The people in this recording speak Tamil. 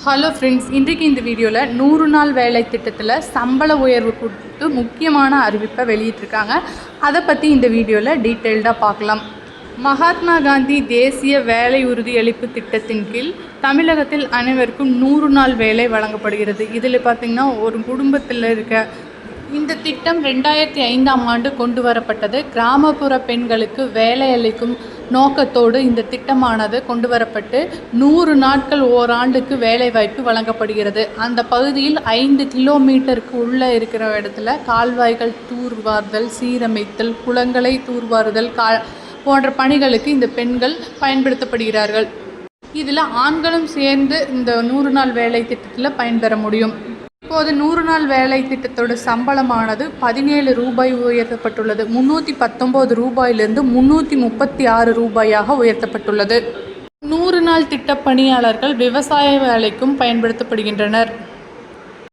ஹலோ ஃப்ரெண்ட்ஸ், இன்றைக்கு இந்த வீடியோவில் 100 நாள் வேலை திட்டத்தில் சம்பள உயர்வு கொடுத்து முக்கியமான அறிவிப்பை வெளியிட்டிருக்காங்க. அதை பற்றி இந்த வீடியோவில் டீட்டெயில்டாக பார்க்கலாம். மகாத்மா காந்தி தேசிய வேலை உறுதியளிப்பு திட்டத்தின் கீழ் தமிழகத்தில் அனைவருக்கும் 100 நாள் வேலை வழங்கப்படுகிறது. இதில் பார்த்திங்கன்னா ஒரு குடும்பத்தில் இருக்க இந்த திட்டம் 2005ஆம் ஆண்டு கொண்டு வரப்பட்டது. கிராமப்புற பெண்களுக்கு வேலை அளிக்கும் நோக்கத்தோடு இந்த திட்டமானது கொண்டு வரப்பட்டு 100 நாட்கள் ஓராண்டுக்கு வேலைவாய்ப்பு வழங்கப்படுகிறது. அந்த பகுதியில் 5 கிலோமீட்டருக்கு உள்ளே இருக்கிற இடத்துல கால்வாய்கள் தூர்வாறுதல், சீரமைத்தல், குளங்களை தூர்வாறுதல் போன்ற பணிகளுக்கு இந்த பெண்கள் பயன்படுத்தப்படுகிறார்கள். இதில் ஆண்களும் சேர்ந்து இந்த 100 நாள் வேலை திட்டத்தில் பயன்பெற முடியும். இப்போது 100 நாள் வேலை திட்டத்தோட சம்பளமானது 17 ரூபாய் உயர்த்தப்பட்டுள்ளது. 319 ரூபாயிலிருந்து 336 ரூபாயாக உயர்த்தப்பட்டுள்ளது. 100 நாள் திட்ட பணியாளர்கள் விவசாய வேலைக்கும் பயன்படுத்தப்படுகின்றனர்.